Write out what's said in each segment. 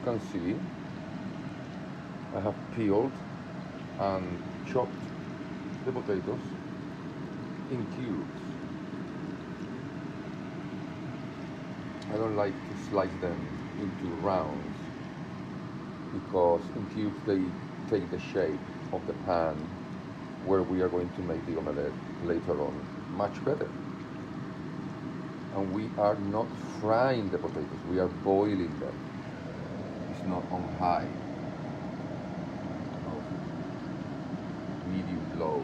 can see, I have peeled and chopped the potatoes in cubes. I don't like to slice them into rounds because in cubes they take the shape of the pan where we are going to make the omelette later on much better. And we are not frying the potatoes, we are boiling them. It's not on high, medium low.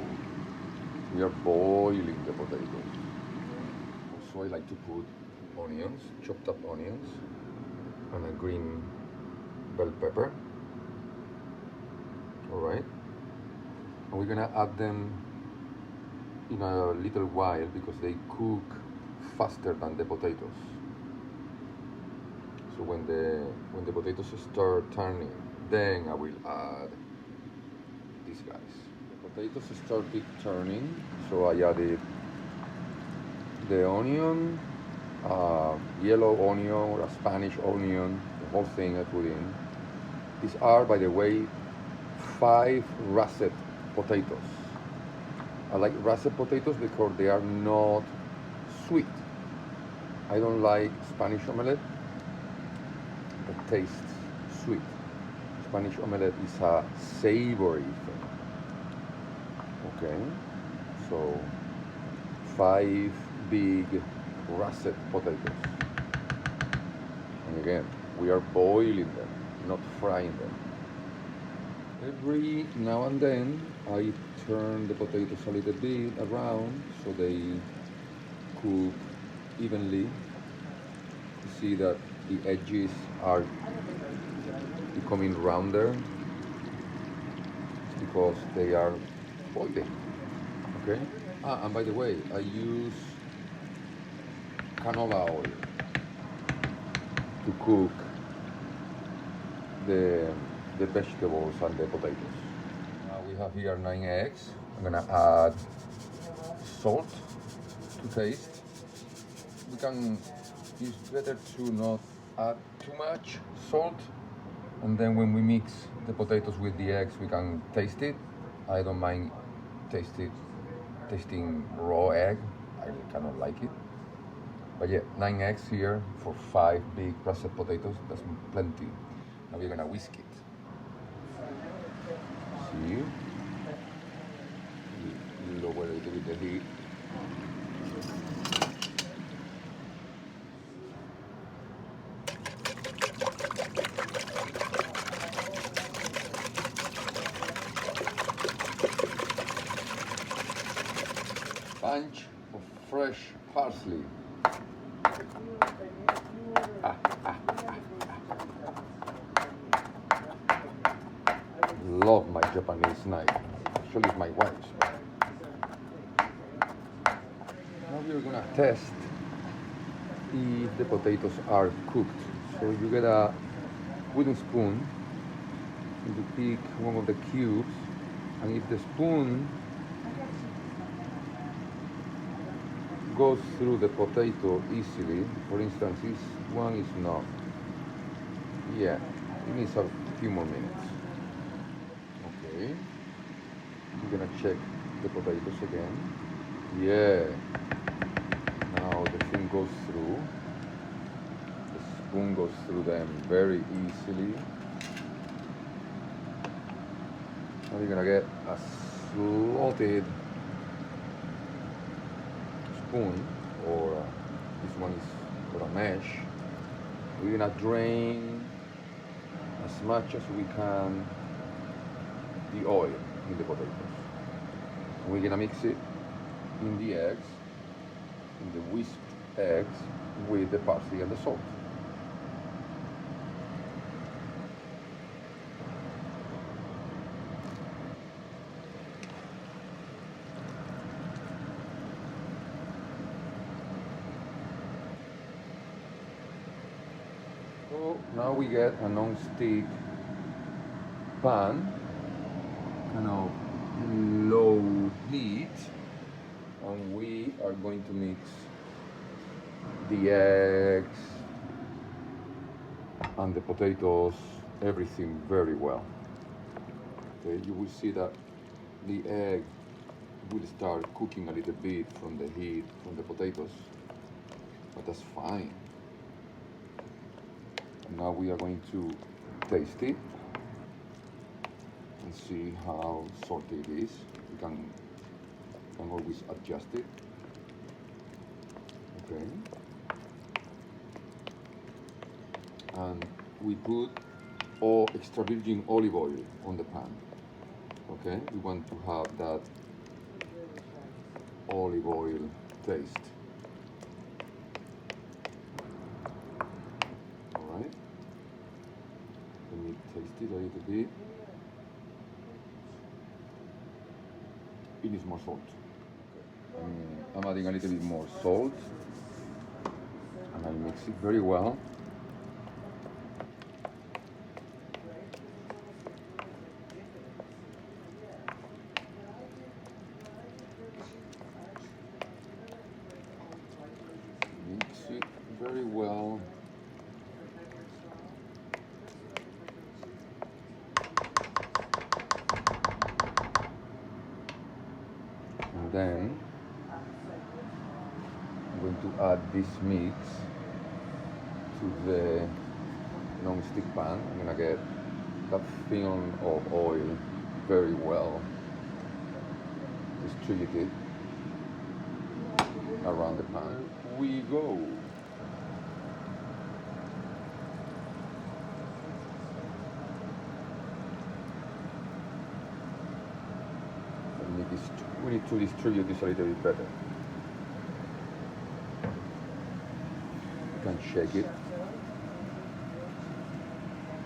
We are boiling the potatoes. Also I like to put onions, chopped up onions, and a green bell pepper. Alright? And we're gonna add them in a little while because they cook faster than the potatoes. So when the potatoes start turning, then I will add these guys. The potatoes started turning, so I added the onion, yellow onion or a Spanish onion, the whole thing I put in. These are, by the way, 5 russet potatoes. I like russet potatoes because they are not sweet. I don't like Spanish omelette that tastes sweet. Spanish omelette is a savory thing. Okay, so 5 big russet potatoes. And again, we are boiling them, not frying them. Every now and then I turn the potatoes a little bit around so they cook evenly. You see that the edges are becoming rounder. It's because they are boiling. Okay? And by the way, I use canola oil to cook the vegetables and the potatoes. Now we have here 9 eggs. I'm gonna add salt to taste. It's better to not add too much salt, and then when we mix the potatoes with the eggs we can taste it. I don't mind tasting raw egg. I kind of like it. But yeah, 9 eggs here for 5 big russet potatoes, that's plenty. Now we're gonna whisk it. See? Lower a little bit the heat. Bunch of fresh parsley. Love my Japanese knife. Actually, it's my wife's. Now we're gonna test if the potatoes are cooked. So you get a wooden spoon and you pick one of the cubes, and if the spoon goes through the potato easily, for instance, this one is not. Yeah, it needs a few more minutes. Okay, we're gonna check the potatoes again. Yeah, now the thing goes through. The spoon goes through them very easily. Now you're gonna get a slotted spoon, or this one is for a mesh. We're gonna drain as much as we can the oil in the potatoes. We're gonna mix it in the eggs, in the whisked eggs, with the parsley and the salt. So now we get a non-stick pan, kind of low heat, and we are going to mix the eggs and the potatoes everything very well. Okay, you will see that the egg will start cooking a little bit from the heat from the potatoes, but that's fine. Now we are going to taste it and see how salty it is. You can always adjust it. Okay. And we put all extra virgin olive oil on the pan. Okay, we want to have that olive oil taste. All right. Let me taste it a little bit. It needs more salt. I'm adding a little bit more salt, and I mix it very well. Mix it very well. And then I'm going to add this mix to the non-stick pan. I'm gonna get that film of oil very well distributed around the pan. We go. We need to distribute this a little bit better. You can shake it.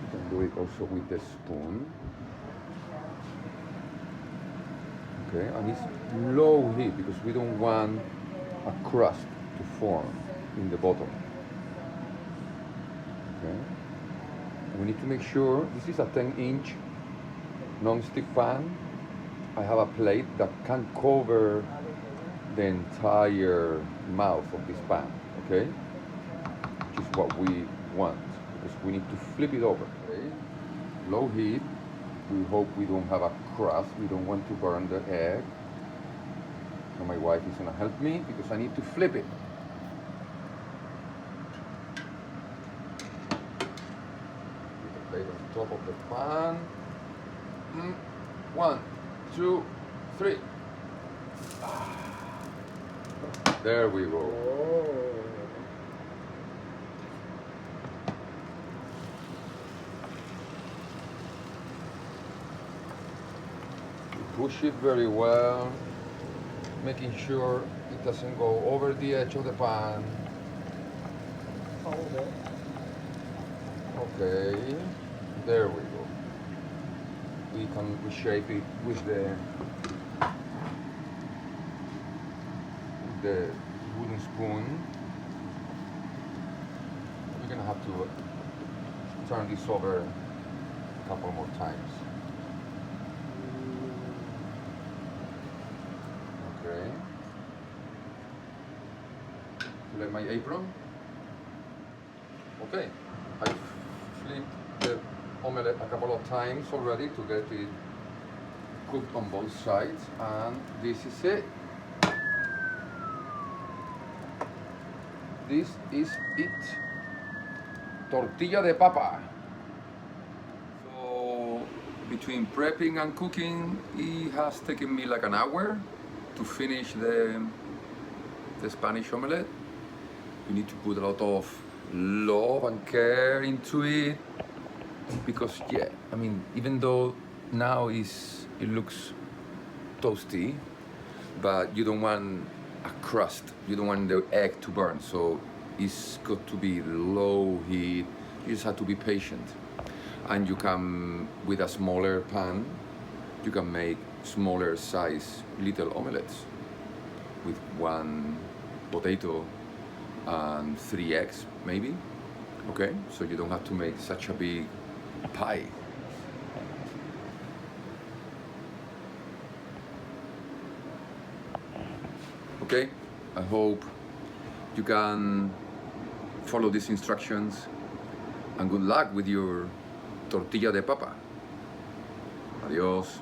You can do it also with the spoon. Okay, and it's low heat because we don't want a crust to form in the bottom. Okay, we need to make sure this is a 10-inch non-stick pan. I have a plate that can cover the entire mouth of this pan, okay? Which is what we want, because we need to flip it over. Okay? Low heat. We hope we don't have a crust. We don't want to burn the egg. And my wife is gonna help me because I need to flip it. Put the plate on top of the pan. 1, 2, 3. There we go. Push it very well, making sure it doesn't go over the edge of the pan. Hold it. Okay, there we go. We can reshape it with the wooden spoon. We're gonna have to turn this over a couple more times. Okay. Select my apron. Okay. I flipped the omelette a couple of times already to get it cooked on both sides, and this is it. This is it. Tortilla de papa. So between prepping and cooking, it has taken me like an hour to finish the Spanish omelette. You need to put a lot of love and care into it, because yeah, I mean, even though now it looks toasty, but you don't want a crust, you don't want the egg to burn, so it's got to be low heat. You just have to be patient, and you can, with a smaller pan, you can make smaller size little omelettes with 1 potato and 3 eggs maybe. Okay, so you don't have to make such a big pie. Okay, I hope you can follow these instructions, and good luck with your tortilla de papa. Adiós.